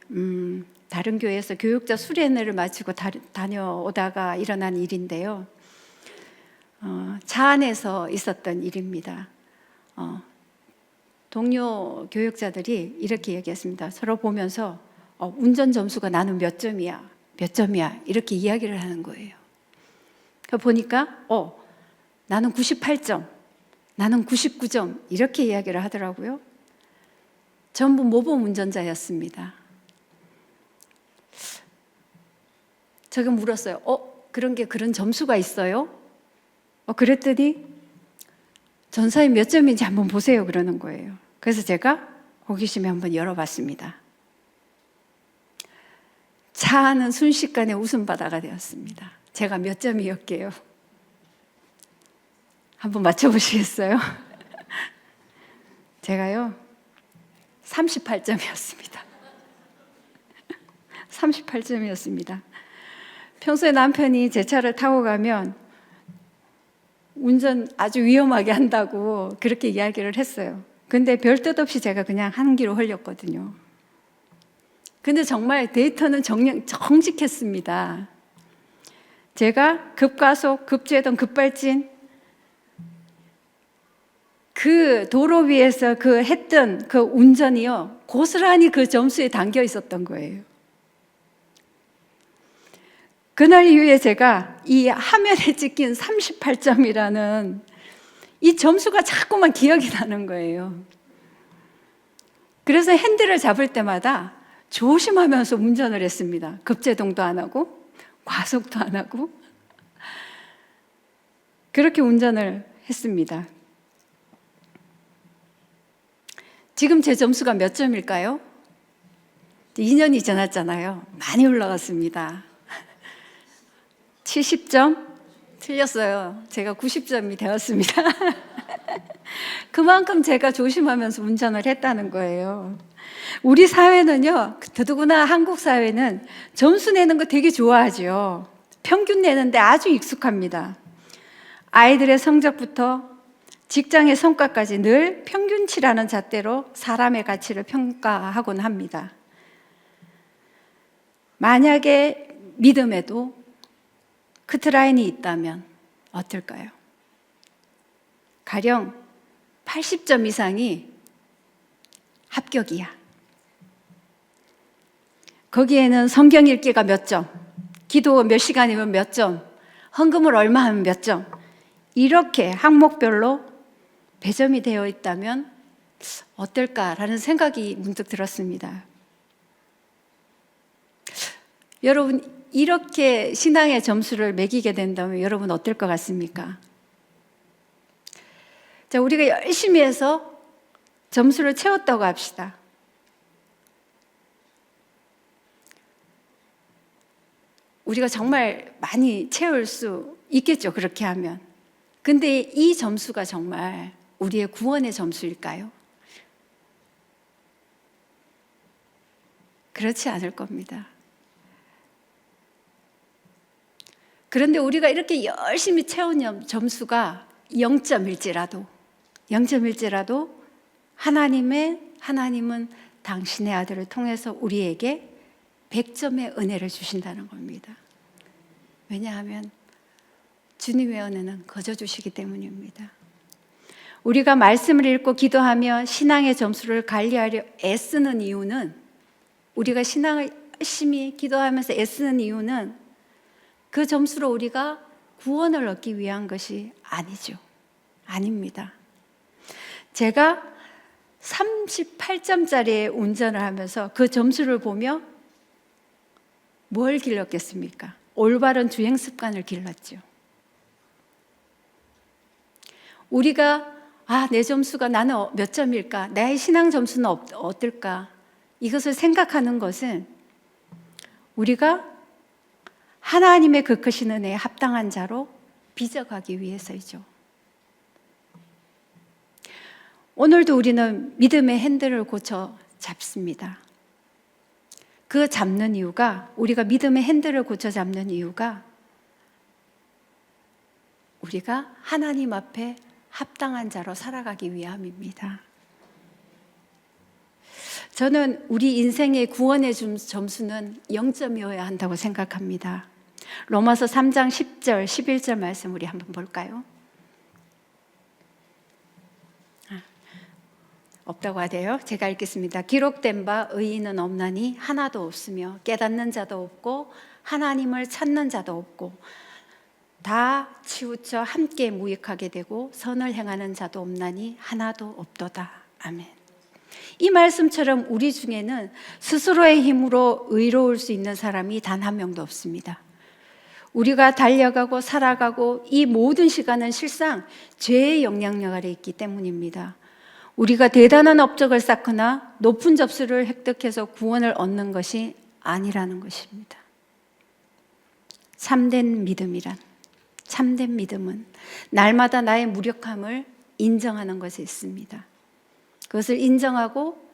다른 교회에서 교육자 수련회를 마치고 다녀오다가 일어난 일인데요. 차 안에서 있었던 일입니다. 동료 교육자들이 이렇게 얘기했습니다. 서로 보면서 운전 점수가 나는 몇 점이야, 몇 점이야 이렇게 이야기를 하는 거예요. 보니까 나는 98점, 나는 99점 이렇게 이야기를 하더라고요. 전부 모범 운전자였습니다. 제가 물었어요. 그런 점수가 있어요? 그랬더니 전사님 몇 점인지 한번 보세요 그러는 거예요. 그래서 제가 호기심에 한번 열어봤습니다. 다 아는 순식간에 웃음바다가 되었습니다. 제가 몇 점이었게요? 한번 맞춰보시겠어요? 제가요 38점이었습니다. 38점이었습니다. 평소에 남편이 제 차를 타고 가면 운전 아주 위험하게 한다고 그렇게 이야기를 했어요. 근데 별 뜻 없이 제가 그냥 한 길로 흘렸거든요. 근데 정말 데이터는 정직했습니다. 제가 급가속, 급제동, 급발진 그 도로 위에서 그 했던 그 운전이요 고스란히 그 점수에 담겨 있었던 거예요. 그날 이후에 제가 이 화면에 찍힌 38점이라는 이 점수가 자꾸만 기억이 나는 거예요. 그래서 핸들을 잡을 때마다 조심하면서 운전을 했습니다. 급제동도 안 하고 과속도 안 하고 그렇게 운전을 했습니다. 지금 제 점수가 몇 점일까요? 2년이 지났잖아요. 많이 올라갔습니다. 70점? 틀렸어요. 제가 90점이 되었습니다. 그만큼 제가 조심하면서 운전을 했다는 거예요. 우리 사회는요, 더더구나 한국 사회는 점수 내는 거 되게 좋아하죠. 평균 내는데 아주 익숙합니다. 아이들의 성적부터 직장의 성과까지 늘 평균치라는 잣대로 사람의 가치를 평가하곤 합니다. 만약에 믿음에도 커트라인이 있다면 어떨까요? 가령 80점 이상이 합격이야. 거기에는 성경 읽기가 몇 점, 기도 몇 시간이면 몇 점, 헌금을 얼마 하면 몇 점, 이렇게 항목별로 배점이 되어 있다면 어떨까라는 생각이 문득 들었습니다. 여러분, 이렇게 신앙의 점수를 매기게 된다면 여러분 어떨 것 같습니까? 자, 우리가 열심히 해서 점수를 채웠다고 합시다. 우리가 정말 많이 채울 수 있겠죠, 그렇게 하면. 근데 이 점수가 정말 우리의 구원의 점수일까요? 그렇지 않을 겁니다. 그런데 우리가 이렇게 열심히 채운 점수가 0점일지라도 하나님은 당신의 아들을 통해서 우리에게 100점의 은혜를 주신다는 겁니다. 왜냐하면 주님의 은혜는 거저 주시기 때문입니다. 우리가 말씀을 읽고 기도하며 신앙의 점수를 관리하려 애쓰는 이유는, 우리가 신앙을 열심히 기도하면서 애쓰는 이유는 그 점수로 우리가 구원을 얻기 위한 것이 아니죠. 아닙니다. 제가 38점짜리 운전을 하면서 그 점수를 보며 뭘 길렀겠습니까? 올바른 주행 습관을 길렀죠. 우리가 내 점수가 나는 몇 점일까? 나의 신앙 점수는 어떨까? 이것을 생각하는 것은 우리가 하나님의 그 크신 은혜에 합당한 자로 빚어가기 위해서이죠. 오늘도 우리는 믿음의 핸들을 고쳐 잡습니다. 그 잡는 이유가, 우리가 믿음의 핸들을 고쳐 잡는 이유가 우리가 하나님 앞에 합당한 자로 살아가기 위함입니다. 저는 우리 인생의 구원의 점수는 0점이어야 한다고 생각합니다. 로마서 3장 10절, 11절 말씀 우리 한번 볼까요? 없다고 하대요. 제가 읽겠습니다. 기록된 바 의인은 없나니 하나도 없으며 깨닫는 자도 없고 하나님을 찾는 자도 없고 다 치우쳐 함께 무익하게 되고 선을 행하는 자도 없나니 하나도 없도다. 아멘. 이 말씀처럼 우리 중에는 스스로의 힘으로 의로울 수 있는 사람이 단 한 명도 없습니다. 우리가 달려가고 살아가고 이 모든 시간은 실상 죄의 영향력 아래 있기 때문입니다. 우리가 대단한 업적을 쌓거나 높은 접수를 획득해서 구원을 얻는 것이 아니라는 것입니다. 참된 믿음은 날마다 나의 무력함을 인정하는 것에 있습니다. 그것을 인정하고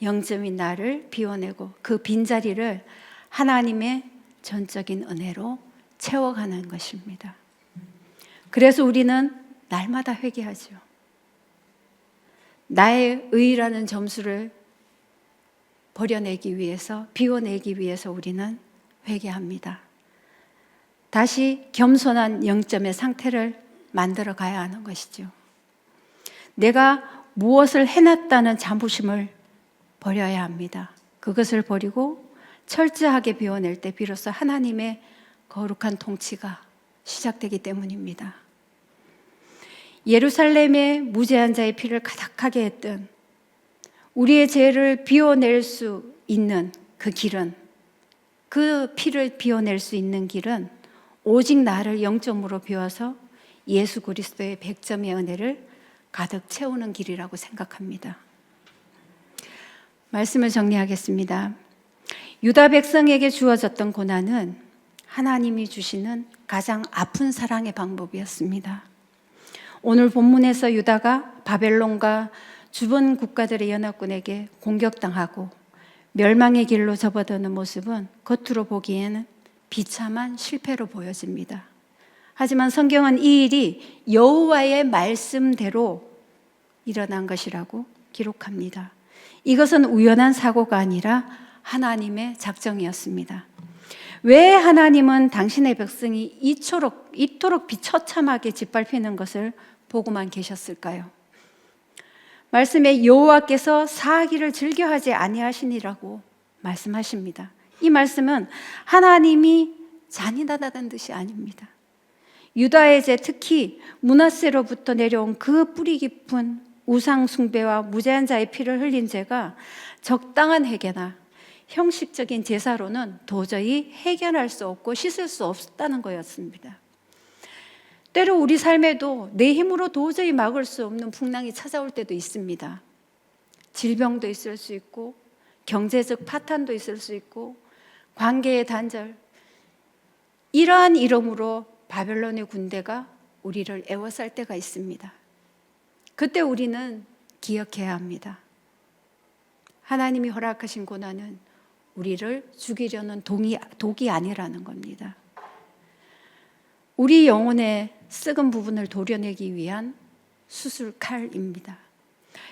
영점인 나를 비워내고 그 빈자리를 하나님의 전적인 은혜로 채워가는 것입니다. 그래서 우리는 날마다 회개하죠. 나의 의라는 점수를 버려내기 위해서, 비워내기 위해서 우리는 회개합니다. 다시 겸손한 영점의 상태를 만들어 가야 하는 것이죠. 내가 무엇을 해놨다는 자부심을 버려야 합니다. 그것을 버리고 철저하게 비워낼 때 비로소 하나님의 거룩한 통치가 시작되기 때문입니다. 예루살렘의 무죄한 자의 피를 가득하게 했던 우리의 죄를 비워낼 수 있는 그 길은, 그 피를 비워낼 수 있는 길은 오직 나를 영점으로 비워서 예수 그리스도의 100점의 은혜를 가득 채우는 길이라고 생각합니다. 말씀을 정리하겠습니다. 유다 백성에게 주어졌던 고난은 하나님이 주시는 가장 아픈 사랑의 방법이었습니다. 오늘 본문에서 유다가 바벨론과 주변 국가들의 연합군에게 공격당하고 멸망의 길로 접어드는 모습은 겉으로 보기에는 비참한 실패로 보여집니다. 하지만 성경은 이 일이 여호와의 말씀대로 일어난 것이라고 기록합니다. 이것은 우연한 사고가 아니라 하나님의 작정이었습니다. 왜 하나님은 당신의 백성이 이토록 비처참하게 짓밟히는 것을 보고만 계셨을까요? 말씀에 여호와께서 사하기를 즐겨하지 아니하시니라고 말씀하십니다. 이 말씀은 하나님이 잔인하다는 뜻이 아닙니다. 유다의 죄, 특히 므낫세로부터 내려온 그 뿌리 깊은 우상 숭배와 무죄한 자의 피를 흘린 죄가 적당한 회개나 형식적인 제사로는 도저히 해결할 수 없고 씻을 수 없다는 거였습니다. 때로 우리 삶에도 내 힘으로 도저히 막을 수 없는 풍랑이 찾아올 때도 있습니다. 질병도 있을 수 있고 경제적 파탄도 있을 수 있고 관계의 단절, 이러한 이름으로 바벨론의 군대가 우리를 애워쌀 때가 있습니다. 그때 우리는 기억해야 합니다. 하나님이 허락하신 고난은 우리를 죽이려는 독이 아니라는 겁니다. 우리 영혼의 썩은 부분을 도려내기 위한 수술칼입니다.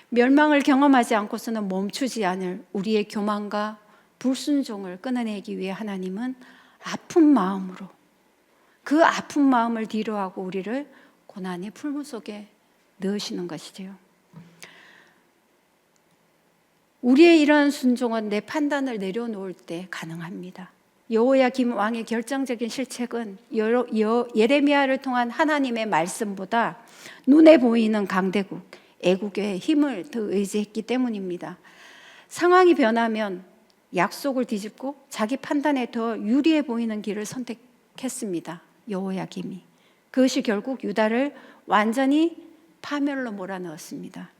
멸망을 경험하지 않고서는 멈추지 않을 우리의 교만과 불순종을 끊어내기 위해 하나님은 아픈 마음으로, 그 아픈 마음을 뒤로하고 우리를 고난의 풀무 속에 넣으시는 것이지요. 우리의 이러한 순종은 내 판단을 내려놓을 때 가능합니다. 여호야김 왕의 결정적인 실책은 예레미야를 통한 하나님의 말씀보다 눈에 보이는 강대국, 애국의 힘을 더 의지했기 때문입니다. 상황이 변하면 약속을 뒤집고 자기 판단에 더 유리해 보이는 길을 선택했습니다. 여호야김이. 그것이 결국 유다를 완전히 파멸로 몰아넣었습니다.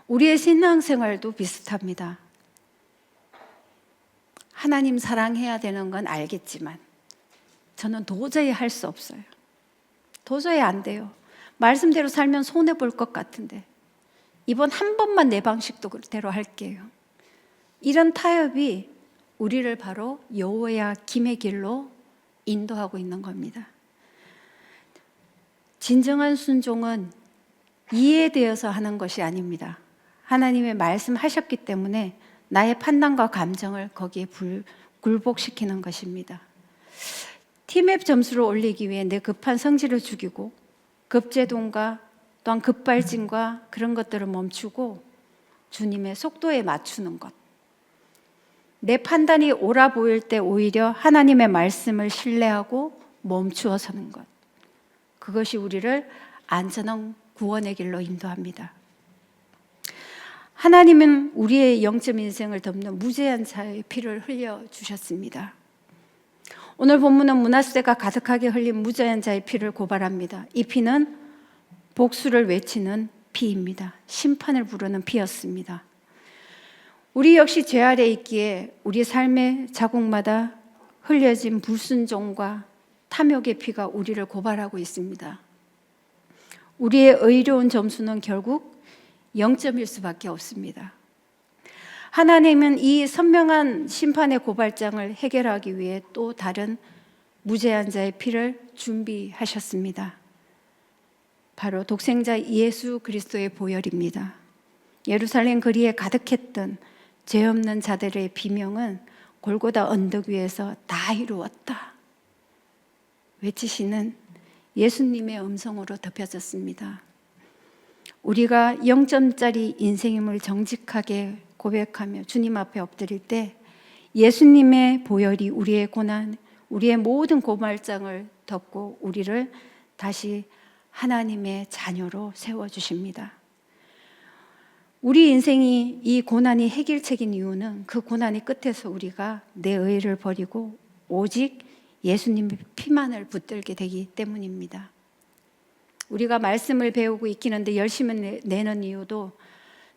우리의 신앙생활도 비슷합니다. 하나님 사랑해야 되는 건 알겠지만 저는 도저히 할 수 없어요. 도저히 안 돼요. 말씀대로 살면 손해볼 것 같은데 이번 한 번만 내 방식대로 할게요. 이런 타협이 우리를 바로 여호야김의 길로 인도하고 있는 겁니다. 진정한 순종은 이해되어서 하는 것이 아닙니다. 하나님의 말씀하셨기 때문에 나의 판단과 감정을 거기에 굴복시키는 것입니다. 팀앱 점수를 올리기 위해 내 급한 성질을 죽이고 급제동과 또한 급발진과 그런 것들을 멈추고 주님의 속도에 맞추는 것. 내 판단이 옳아 보일 때 오히려 하나님의 말씀을 신뢰하고 멈추어 서는 것. 그것이 우리를 안전한 구원의 길로 인도합니다. 하나님은 우리의 영적 인생을 덮는 무죄한 자의 피를 흘려주셨습니다. 오늘 본문은 므낫세가 가득하게 흘린 무죄한 자의 피를 고발합니다. 이 피는 복수를 외치는 피입니다. 심판을 부르는 피였습니다. 우리 역시 죄 아래 있기에 우리 삶의 자국마다 흘려진 불순종과 탐욕의 피가 우리를 고발하고 있습니다. 우리의 의로운 점수는 결국 0점일 수밖에 없습니다. 하나님은 이 선명한 심판의 고발장을 해결하기 위해 또 다른 무죄한 자의 피를 준비하셨습니다. 바로 독생자 예수 그리스도의 보혈입니다. 예루살렘 거리에 가득했던 죄 없는 자들의 비명은 골고다 언덕 위에서 다 이루었다 외치시는 예수님의 음성으로 덮여졌습니다. 우리가 0점짜리 인생임을 정직하게 고백하며 주님 앞에 엎드릴 때 예수님의 보혈이 우리의 고난, 우리의 모든 고발장을 덮고 우리를 다시 하나님의 자녀로 세워주십니다. 우리 인생이 이 고난이 해결책인 이유는 그 고난의 끝에서 우리가 내 의를 버리고 오직 예수님의 피만을 붙들게 되기 때문입니다. 우리가 말씀을 배우고 익히는데 열심히 내는 이유도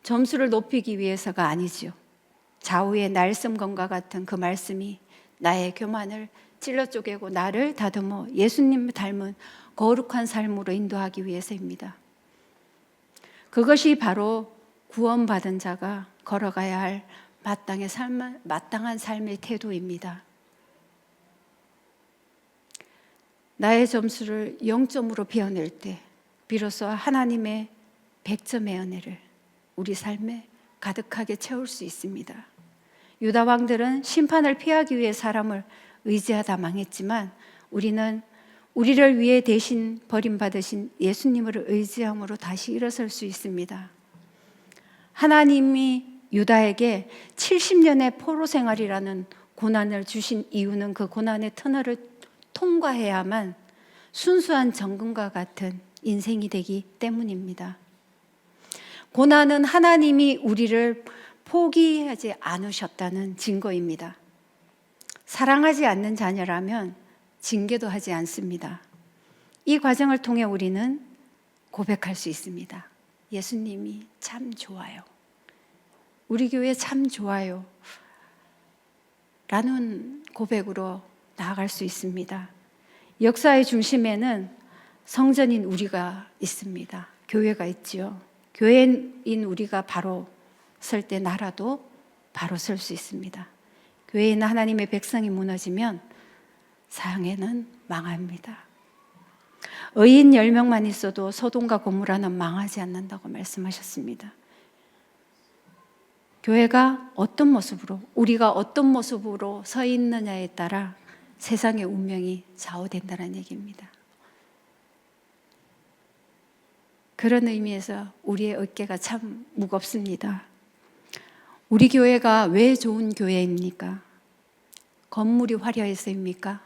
점수를 높이기 위해서가 아니죠. 좌우의 날쌘검과 같은 그 말씀이 나의 교만을 찔러 쪼개고 나를 다듬어 예수님을 닮은 거룩한 삶으로 인도하기 위해서입니다. 그것이 바로 구원받은 자가 걸어가야 할 마땅한 삶의 태도입니다. 나의 점수를 0점으로 베어낼 때 비로소 하나님의 100점의 은혜를 우리 삶에 가득하게 채울 수 있습니다. 유다 왕들은 심판을 피하기 위해 사람을 의지하다 망했지만 우리는 우리를 위해 대신 버림받으신 예수님을 의지함으로 다시 일어설 수 있습니다. 하나님이 유다에게 70년의 포로 생활이라는 고난을 주신 이유는 그 고난의 터널을 통과해야만 순수한 정금과 같은 인생이 되기 때문입니다. 고난은 하나님이 우리를 포기하지 않으셨다는 증거입니다. 사랑하지 않는 자녀라면 징계도 하지 않습니다. 이 과정을 통해 우리는 고백할 수 있습니다. 예수님이 참 좋아요. 우리 교회 참 좋아요. 라는 고백으로 나아갈 수 있습니다. 역사의 중심에는 성전인 우리가 있습니다. 교회가 있지요. 교회인 우리가 바로 설 때 나라도 바로 설 수 있습니다. 교회에 있는 하나님의 백성이 무너지면 사형에는 망합니다. 의인 10명만 있어도 소돔과 고모라는 망하지 않는다고 말씀하셨습니다. 교회가 어떤 모습으로, 우리가 어떤 모습으로 서 있느냐에 따라 세상의 운명이 좌우된다는 얘기입니다. 그런 의미에서 우리의 어깨가 참 무겁습니다. 우리 교회가 왜 좋은 교회입니까? 건물이 화려해서입니까?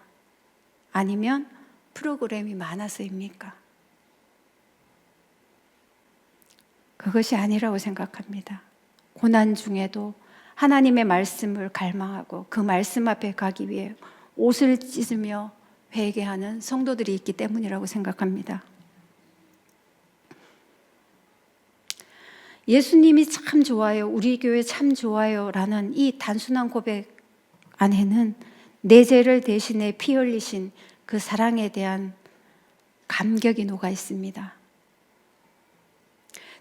아니면 프로그램이 많아서입니까? 그것이 아니라고 생각합니다. 고난 중에도 하나님의 말씀을 갈망하고 그 말씀 앞에 가기 위해 옷을 찢으며 회개하는 성도들이 있기 때문이라고 생각합니다. 예수님이 참 좋아요, 우리 교회 참 좋아요 라는 이 단순한 고백 안에는 내 죄를 대신해 피 흘리신 그 사랑에 대한 감격이 녹아 있습니다.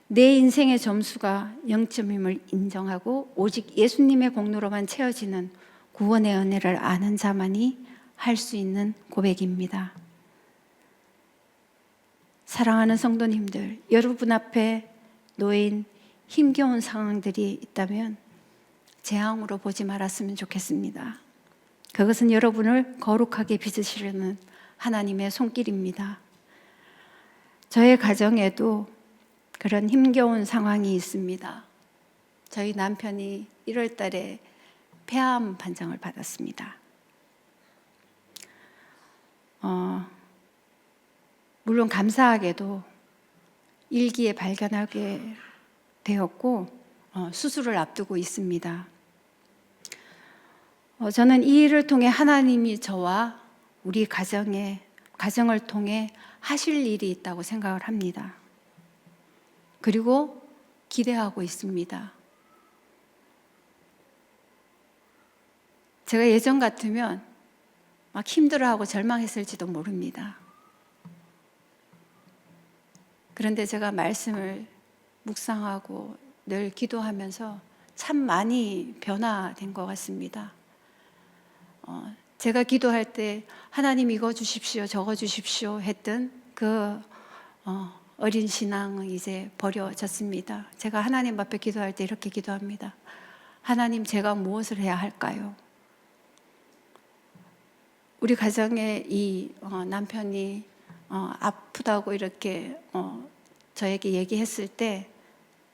내 인생의 점수가 0점임을 인정하고 오직 예수님의 공로로만 채워지는 구원의 은혜를 아는 자만이 할 수 있는 고백입니다. 사랑하는 성도님들, 여러분 앞에 놓인 힘겨운 상황들이 있다면 재앙으로 보지 말았으면 좋겠습니다. 그것은 여러분을 거룩하게 빚으시려는 하나님의 손길입니다. 저의 가정에도 그런 힘겨운 상황이 있습니다. 저희 남편이 1월 달에 폐암 판정을 받았습니다. 물론 감사하게도 일기에 발견하게 되었고 수술을 앞두고 있습니다. 저는 이 일을 통해 하나님이 저와 우리 가정을 통해 하실 일이 있다고 생각을 합니다. 그리고 기대하고 있습니다. 제가 예전 같으면 막 힘들어하고 절망했을지도 모릅니다. 그런데 제가 말씀을 묵상하고 늘 기도하면서 참 많이 변화된 것 같습니다. 제가 기도할 때 하나님 이거 주십시오, 저거 주십시오 했던 그 어린 신앙은 이제 버려졌습니다. 제가 하나님 앞에 기도할 때 이렇게 기도합니다. 하나님, 제가 무엇을 해야 할까요? 우리 가정에 이 남편이 아프다고 이렇게 저에게 얘기했을 때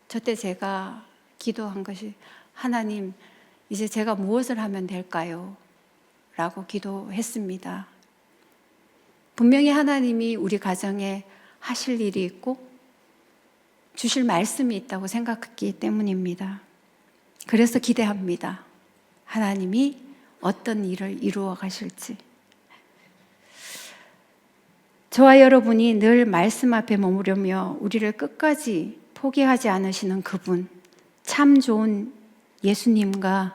저때 제가 기도한 것이 하나님, 이제 제가 무엇을 하면 될까요? 라고 기도했습니다. 분명히 하나님이 우리 가정에 하실 일이 있고 주실 말씀이 있다고 생각했기 때문입니다. 그래서 기대합니다. 하나님이 어떤 일을 이루어 가실지. 저와 여러분이 늘 말씀 앞에 머무르며 우리를 끝까지 포기하지 않으시는 그분, 참 좋은 예수님과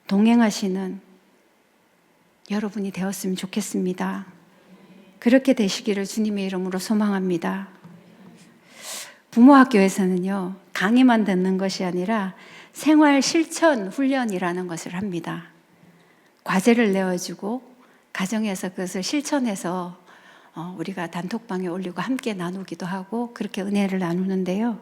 동행하시는 여러분이 되었으면 좋겠습니다. 그렇게 되시기를 주님의 이름으로 소망합니다. 부모학교에서는요, 강의만 듣는 것이 아니라 생활 실천 훈련이라는 것을 합니다. 과제를 내어주고 가정에서 그것을 실천해서 우리가 단톡방에 올리고 함께 나누기도 하고 그렇게 은혜를 나누는데요.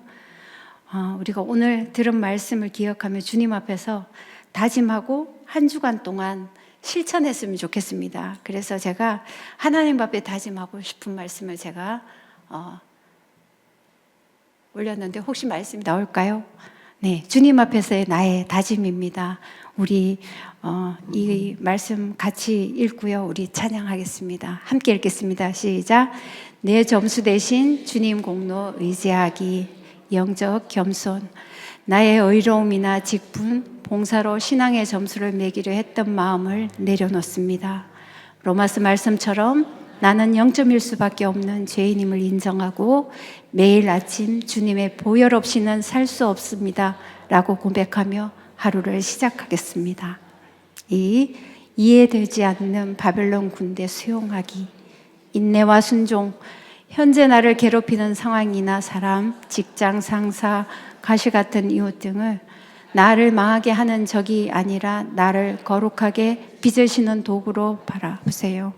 우리가 오늘 들은 말씀을 기억하며 주님 앞에서 다짐하고 한 주간 동안 실천했으면 좋겠습니다. 그래서 제가 하나님 앞에 다짐하고 싶은 말씀을 제가 올렸는데 혹시 말씀이 나올까요? 네, 주님 앞에서의 나의 다짐입니다. 우리 이 말씀 같이 읽고요. 우리 찬양하겠습니다. 함께 읽겠습니다. 시작. 내 점수 대신 주님 공로 의지하기, 영적 겸손, 나의 의로움이나 직분, 봉사로 신앙의 점수를 매기려 했던 마음을 내려놓습니다. 로마서 말씀처럼 나는 0.1 수밖에 없는 죄인임을 인정하고 매일 아침 주님의 보혈 없이는 살 수 없습니다 라고 고백하며 하루를 시작하겠습니다. 이 이해되지 않는 바벨론 군대 수용하기, 인내와 순종, 현재 나를 괴롭히는 상황이나 사람, 직장 상사, 가시 같은 이웃 등을 나를 망하게 하는 적이 아니라 나를 거룩하게 빚으시는 도구로 바라보세요.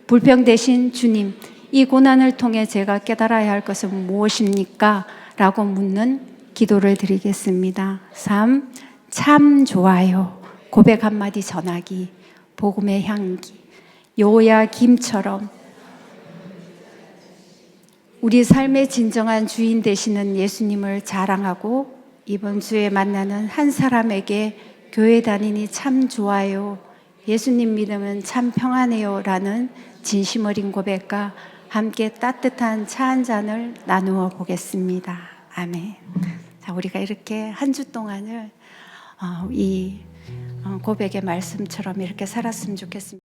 불평 대신 주님, 이 고난을 통해 제가 깨달아야 할 것은 무엇입니까? 라고 묻는 기도를 드리겠습니다. 3. 참 좋아요. 고백 한마디 전하기, 복음의 향기, 요야 김처럼 우리 삶의 진정한 주인 되시는 예수님을 자랑하고 이번 주에 만나는 한 사람에게 교회 다니니 참 좋아요, 예수님 믿으면 참 평안해요 라는 진심 어린 고백과 함께 따뜻한 차 한 잔을 나누어 보겠습니다. 아멘. 자, 우리가 이렇게 한 주 동안을 이 고백의 말씀처럼 이렇게 살았으면 좋겠습니다.